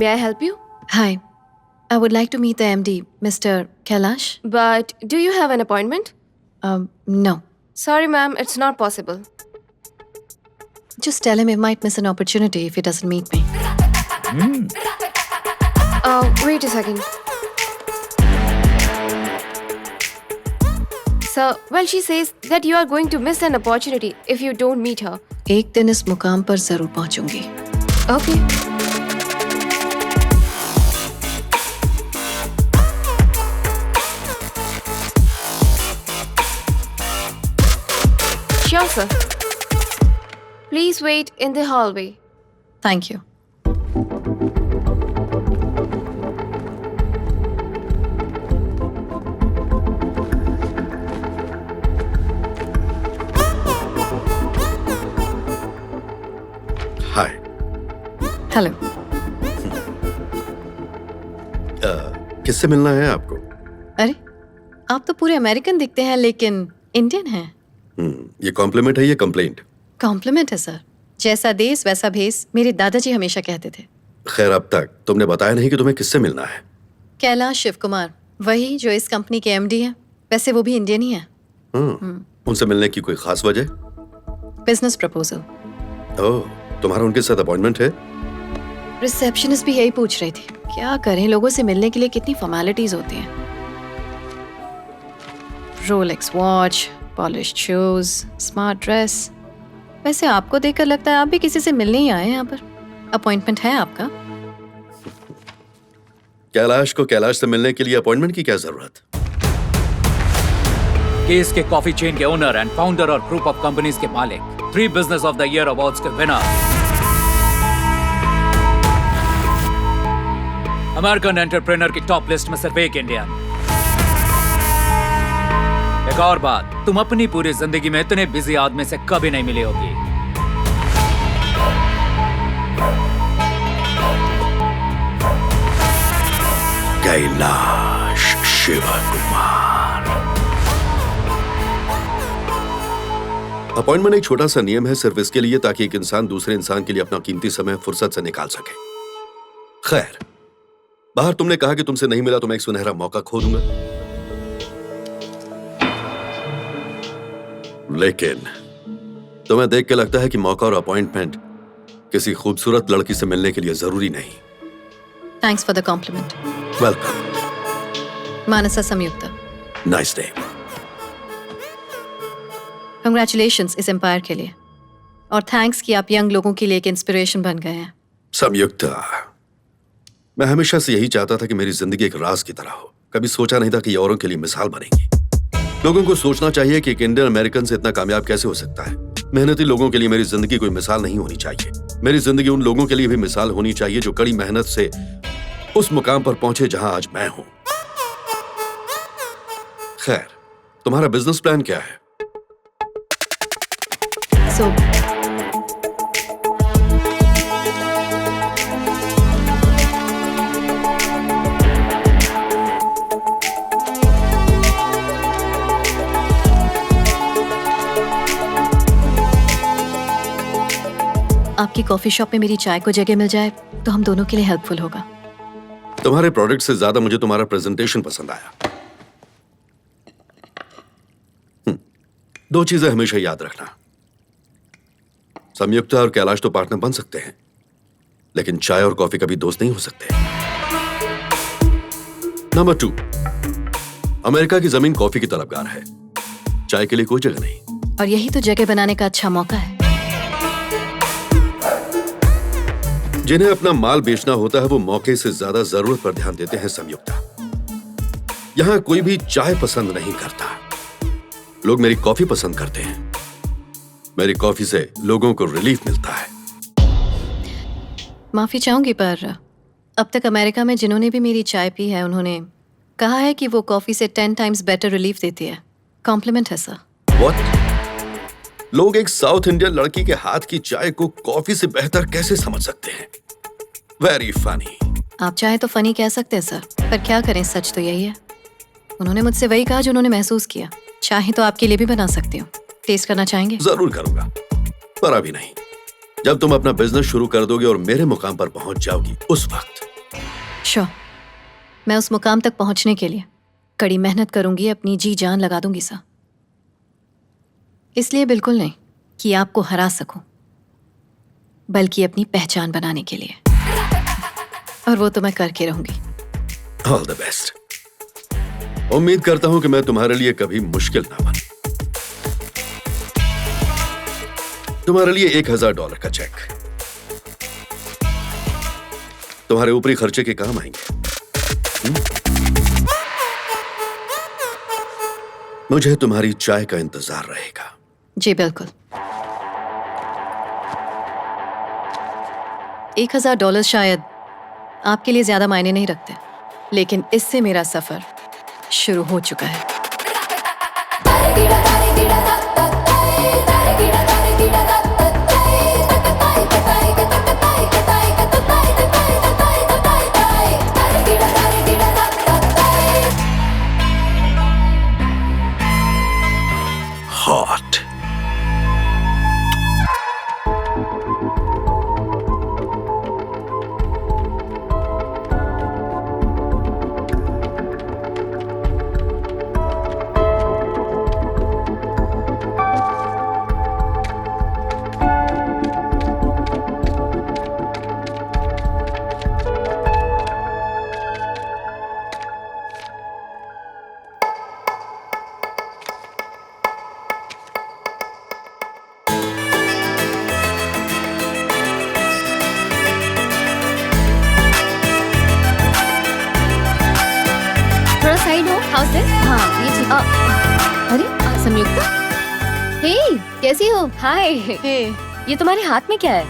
May I help you? Hi, I would like to meet the MD, Mr. Kailash. But do you have an appointment? No. Sorry, ma'am, it's not possible. Just tell him he might miss an opportunity if he doesn't meet me. Wait a second. Sir, well, she says that you are going to miss an opportunity if you don't meet her. एक दिन इस मुकाम पर जरूर पहुंचूंगी. Okay. Sure, sir. Please wait in the hallway. Thank you. Hi. Hello. किससे मिलना है आपको? अरे, आप तो पूरे अमेरिकन दिखते हैं लेकिन इंडियन हैं. ये कॉम्प्लीमेंट है, ये कंप्लेंट? कॉम्प्लीमेंट है सर. जैसा देश वैसा भेस, मेरे दादाजी हमेशा कहते थे. खैर, अब तक तुमने बताया नहीं कि तुम्हें किससे मिलना है. कैलाश शिव कुमार, वही जो इस कंपनी के एमडी हैं. वैसे वो भी इंडियन ही हैं. उनसे मिलने की कोई खास वजह? Business proposal. ओह, तुम्हारा उनके साथ अपॉइंटमेंट है? रिसेप्शनिस्ट भी यही पूछ रही थी. क्या करें, लोगों से मिलने के लिए कितनी फॉर्मेलिटीज होती हैं. Rolex watch, polished shoes, smart dress. वैसे आपको देखकर लगता है आप भी किसी से मिलने ही आए हैं यहाँ पर. अपॉइंटमेंट है आपका? कैलाश को कैलाश से मिलने के लिए अपॉइंटमेंट की क्या जरूरत? केस के कॉफी चेन के ओनर एंड फाउंडर और ग्रुप ऑफ कंपनीज के मालिक, 3 business of the year awards के विनर, अमेरिकन एंटरप्रेन्योर की टॉप लिस्ट में सिर्फ एक इंडियन. एक और बात, तुम अपनी पूरी जिंदगी में इतने बिजी आदमी से कभी नहीं मिली होगी. कैलाश शिव कुमार. अपॉइंटमेंट एक छोटा सा नियम है, सिर्फ इसके लिए ताकि एक इंसान दूसरे इंसान के लिए अपना कीमती समय फुर्सत से निकाल सके. खैर, बाहर तुमने कहा कि तुमसे नहीं मिला तो मैं एक सुनहरा मौका खो दूंगा. लेकिन तुम्हें देख के लगता है कि मौका और अपॉइंटमेंट किसी खूबसूरत लड़की से मिलने के लिए जरूरी नहीं. Thanks for the compliment. Welcome. Mansa Sanyukta. Nice day. Congratulations इस एम्पायर के लिए. और थैंक्स कि आप यंग लोगों के लिए एक इंस्पिरेशन बन गए हैं. संयुक्ता, मैं हमेशा से यही चाहता था कि मेरी जिंदगी एक राज की तरह हो. कभी सोचा नहीं था कि ये औरों के लिए मिसाल बनेगी. लोगों को सोचना चाहिए कि एक इंडियन अमेरिकन से इतना कामयाब कैसे हो सकता है. मेहनती लोगों के लिए मेरी जिंदगी कोई मिसाल नहीं होनी चाहिए. मेरी जिंदगी उन लोगों के लिए भी मिसाल होनी चाहिए जो कड़ी मेहनत से उस मुकाम पर पहुंचे जहां आज मैं हूं. खैर, तुम्हारा बिजनेस प्लान क्या है? सो आपकी कॉफी शॉप में मेरी चाय को जगह मिल जाए तो हम दोनों के लिए हेल्पफुल होगा. तुम्हारे प्रोडक्ट से ज्यादा मुझे तुम्हारा प्रेजेंटेशन पसंद आया. 2 चीजें हमेशा याद रखना. संयुक्ता और कैलाश तो पार्टनर बन सकते हैं, लेकिन चाय और कॉफी कभी दोस्त नहीं हो सकते. नंबर 2, अमेरिका की जमीन कॉफी की तलबगार है, चाय के लिए कोई जगह नहीं. और यही तो जगह बनाने का अच्छा मौका है. जिन्हें अपना माल बेचना होता है वो मौके से ज्यादा जरूरत पर ध्यान देते हैं. संयुक्ता, यहां कोई भी चाय पसंद नहीं करता. लोग मेरी कॉफी पसंद करते हैं. मेरी कॉफी से लोगों को रिलीफ मिलता है. माफी चाहूंगी पर अब तक अमेरिका में जिन्होंने भी मेरी चाय पी है उन्होंने कहा है कि वो कॉफी से 10 टाइम्स बेटर रिलीफ देती है. कॉम्प्लीमेंट है सर. What? लोग एक साउथ इंडियन लड़की के हाथ की चाय को कॉफी से बेहतर कैसे समझ सकते हैं? Very funny. आप चाहे तो फनी कह सकते हैं सर, पर क्या करें, सच तो यही है. उन्होंने मुझसे वही कहा जो उन्होंने महसूस किया. चाहे तो आपके लिए भी बना सकती हूँ. टेस्ट करना चाहेंगे? जरूर करूंगा, पर अभी नहीं. जब तुम अपना बिजनेस शुरू कर दोगे और मेरे मुकाम पर पहुंच जाओगी, उस वक्त श्योर, मैं उस मुकाम तक पहुंचने के लिए कड़ी मेहनत करूंगी, अपनी जी जान लगा दूंगी सर। इसलिए बिल्कुल नहीं कि आपको हरा सकूं, बल्कि अपनी पहचान बनाने के लिए, और वो तो मैं करके रहूंगी। All the best. उम्मीद करता हूं कि मैं तुम्हारे लिए कभी मुश्किल ना बनूं। तुम्हारे लिए $1000 का चेक तुम्हारे ऊपरी खर्चे के काम आएंगे। मुझे तुम्हारी चाय का इंतजार रहेगा। जी बिल्कुल। $1000 शायद आपके लिए ज्यादा मायने नहीं रखते, लेकिन इससे मेरा सफर शुरू हो चुका है। हॉट। थोड़ा साइड हो। House this? हाँ, ये ठीक। अरे संयुक्ता, हे कैसी हो? हाय। ये तुम्हारे हाथ में क्या है?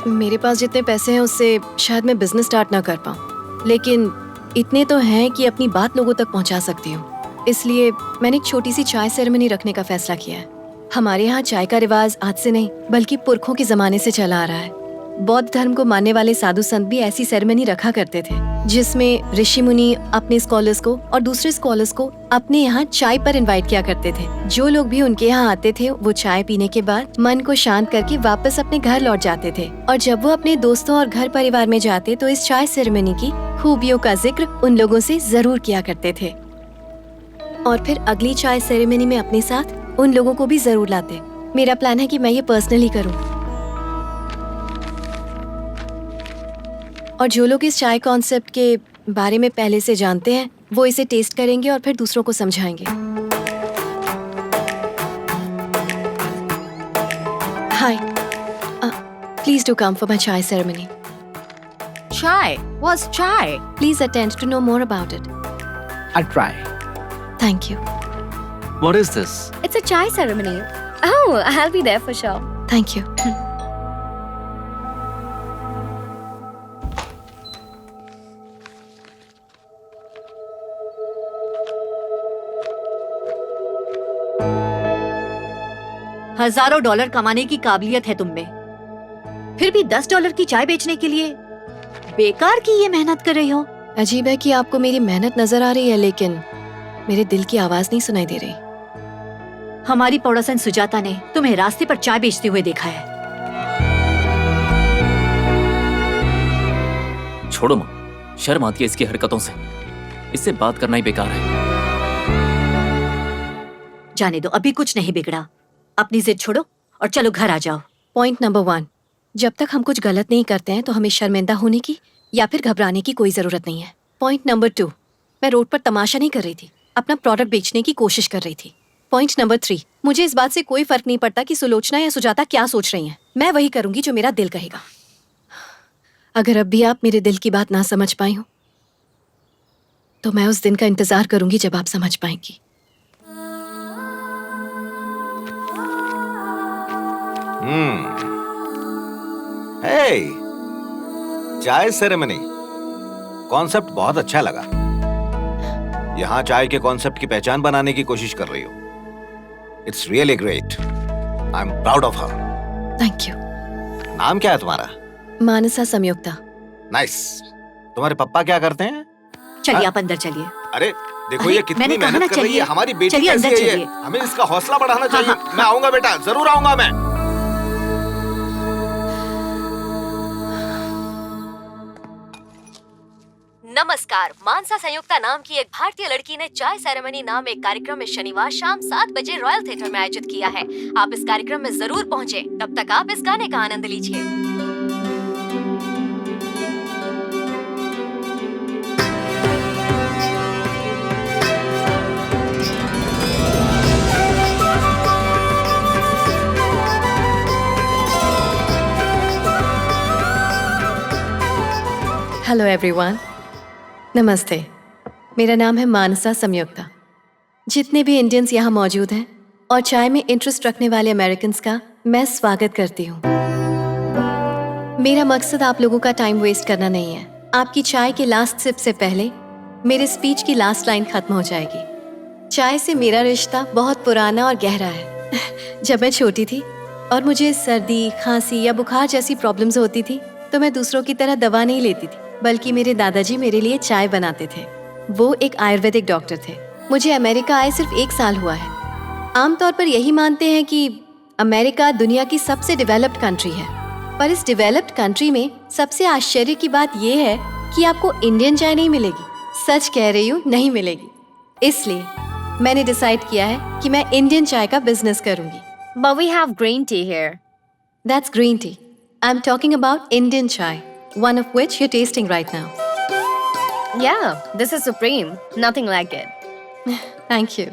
मेरे पास जितने पैसे हैं उससे शायद मैं बिजनेस स्टार्ट ना कर पाऊँ, लेकिन इतने तो हैं कि अपनी बात लोगों तक पहुँचा सकती हूँ। इसलिए मैंने एक छोटी सी चाय सेरेमनी रखने का फैसला किया है। हमारे यहाँ चाय का रिवाज आज से नहीं बल्कि पुरखों के जमाने से चला आ रहा है। बौद्ध धर्म को मानने वाले साधु संत भी ऐसी सेरेमनी रखा करते थे, जिसमें ऋषि मुनि अपने स्कॉलर्स को और दूसरे स्कॉलर्स को अपने यहाँ चाय पर इनवाइट किया करते थे। जो लोग भी उनके यहाँ आते थे वो चाय पीने के बाद मन को शांत करके वापस अपने घर लौट जाते थे, और जब वो अपने दोस्तों और घर परिवार में जाते तो इस चाय सेरेमनी की खूबियों का जिक्र उन लोगों से जरूर किया करते थे, और फिर अगली चाय सेरेमनी में अपने साथ उन लोगों को भी जरूर लाते। मेरा प्लान है कि मैं ये पर्सनली करूँ, और जो लोग इस चाय कॉन्सेप्ट के बारे में पहले से जानते हैं वो इसे टेस्ट करेंगे और फिर दूसरों को समझाएंगे। Hi, please do come for my chai ceremony. Chai? What's chai? Please attend to know more about it. I'll try. Thank you. What is this? It's a chai ceremony. Oh, I'll be there for sure. Thank you. हजारों dollar कमाने की काबिलियत है तुम में, फिर भी $10 की चाय बेचने के लिए बेकार की ये मेहनत कर रही हो। अजीब है कि आपको मेरी मेहनत नजर आ रही है, लेकिन मेरे दिल की आवाज नहीं सुनाई दे रही। हमारी पड़ोसन सुजाता ने तुम्हें रास्ते पर चाय बेचते हुए देखा है। छोड़ो माँ, शर्म आती है इसकी हरकतों से। इससे बात करना ही बेकार है। जाने दो, अभी कुछ नहीं बिगड़ा। अपनी जिद छोड़ो और चलो घर आ जाओ। पॉइंट नंबर 1, जब तक हम कुछ गलत नहीं करते हैं तो हमें शर्मिंदा होने की या फिर घबराने की कोई जरूरत नहीं है। पॉइंट नंबर 2, मैं रोड पर तमाशा नहीं कर रही थी, अपना प्रोडक्ट बेचने की कोशिश कर रही थी। पॉइंट नंबर 3, मुझे इस बात से कोई फर्क नहीं पड़ता कि सुलोचना या सुजाता क्या सोच रही हैं। मैं वही करूंगी जो मेरा दिल कहेगा। अगर अब भी आप मेरे दिल की बात ना समझ पाई हो तो मैं उस दिन का इंतजार करूंगी जब आप समझ पाएंगी। हे, चाय सेरेमनी कॉन्सेप्ट बहुत अच्छा लगा। यहाँ चाय के कॉन्सेप्ट की पहचान बनाने की कोशिश कर रही हो। It's really great. I am proud of her. Thank you. नाम क्या है तुम्हारा? मानसा संयुक्ता। नाइस। तुम्हारे पापा क्या करते हैं? चलिए आप अंदर चलिए। अरे देखो अरे, ये कितनी मैंने कहा ना मेहनत कर रही है। चलिए। हमारी बेटी चलिए कैसी अंदर है ये? चलिए। हमें इसका हौसला बढ़ाना चाहिए। हाँ। मैं आऊंगा बेटा, जरूर आऊंगा मैं। नमस्कार। मानसा संयुक्ता नाम की एक भारतीय लड़की ने चाय सेरेमनी नाम एक कार्यक्रम इस शनिवार शाम 7 बजे रॉयल थिएटर में आयोजित किया है। आप इस कार्यक्रम में जरूर पहुंचे। तब तक आप इस गाने का आनंद लीजिए। हेलो एवरीवन, नमस्ते। मेरा नाम है मानसा संयुक्ता। जितने भी इंडियंस यहाँ मौजूद हैं और चाय में इंटरेस्ट रखने वाले अमेरिकन्स का मैं स्वागत करती हूँ। मेरा मकसद आप लोगों का टाइम वेस्ट करना नहीं है। आपकी चाय के लास्ट सिप से पहले मेरे स्पीच की लास्ट लाइन खत्म हो जाएगी। चाय से मेरा रिश्ता बहुत पुराना और गहरा है। जब मैं छोटी थी और मुझे सर्दी, खांसी या बुखार जैसी प्रॉब्लम्स होती थी तो मैं दूसरों की तरह दवा नहीं लेती थी, बल्कि मेरे दादाजी मेरे लिए चाय बनाते थे। वो एक आयुर्वेदिक डॉक्टर थे। मुझे अमेरिका आए सिर्फ 1 साल हुआ है। आमतौर पर यही मानते हैं कि अमेरिका दुनिया की सबसे डेवलप्ड कंट्री है, पर इस डेवलप्ड कंट्री में सबसे आश्चर्य की बात यह है कि आपको इंडियन चाय नहीं मिलेगी। सच कह रही हूँ, नहीं मिलेगी। इसलिए मैंने डिसाइड किया है कि मैं इंडियन चाय का बिजनेस करूंगी। But we have green tea here. That's green tea. I'm talking about Indian chai, one of which you're tasting right now. Yeah, this is supreme. Nothing like it. Thank you.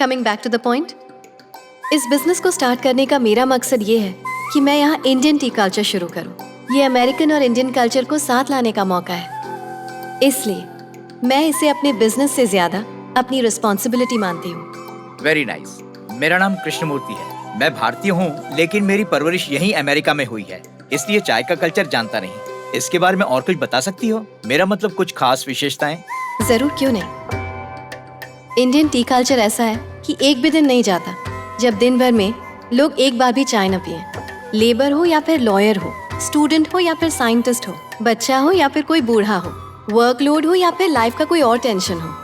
Coming back to the point. इस business को start करने का मेरा मकसद ये है कि मैं यहाँ इंडियन टी कल्चर शुरू करूँ। ये अमेरिकन और इंडियन कल्चर को साथ लाने का मौका है। इसलिए मैं इसे अपने बिजनेस से ज्यादा अपनी रिस्पॉन्सिबिलिटी मानती हूँ। Very nice. मेरा नाम कृष्णमूर्ति है। मैं भारतीय हूँ, लेकिन मेरी परवरिश यहीं अमेरिका में हुई है, इसलिए चाय का कल्चर जानता नहीं। इसके बारे में और कुछ बता सकती हो? मेरा मतलब कुछ खास विशेषताएं। जरूर, क्यों नहीं। इंडियन टी कल्चर ऐसा है कि एक भी दिन नहीं जाता जब दिन भर में लोग एक बार भी चाय न पिए। लेबर हो या फिर लॉयर हो, स्टूडेंट हो या फिर साइंटिस्ट हो, बच्चा हो या फिर कोई बूढ़ा हो, वर्कलोड हो या फिर लाइफ का कोई और टेंशन हो,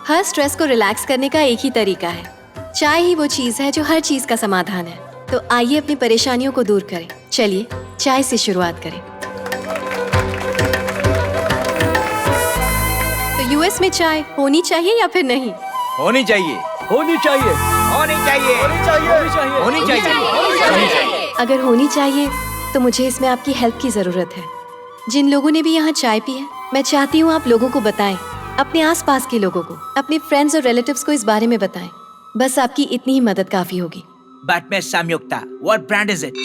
हर स्ट्रेस को रिलैक्स करने का एक ही तरीका है। चाय ही वो चीज है जो हर चीज का समाधान है। तो आइए अपनी परेशानियों को दूर करें। चलिए चाय से शुरुआत करें। तो यूएस में चाय होनी चाहिए या फिर नहीं? होनी चाहिए, होनी चाहिए, होनी चाहिए, होनी चाहिए, होनी चाहिए। अगर होनी चाहिए तो मुझे इसमें आपकी हेल्प की जरूरत है। जिन लोगों ने भी यहाँ चाय पी है, मैं चाहती हूँ आप लोगों को बताएं, अपने आसपास के लोगों को, अपने फ्रेंड्स और रिलेटिव्स को इस बारे में बताएं। बस आपकी इतनी ही मदद काफी होगी। But Miss Samyukta, what brand is it?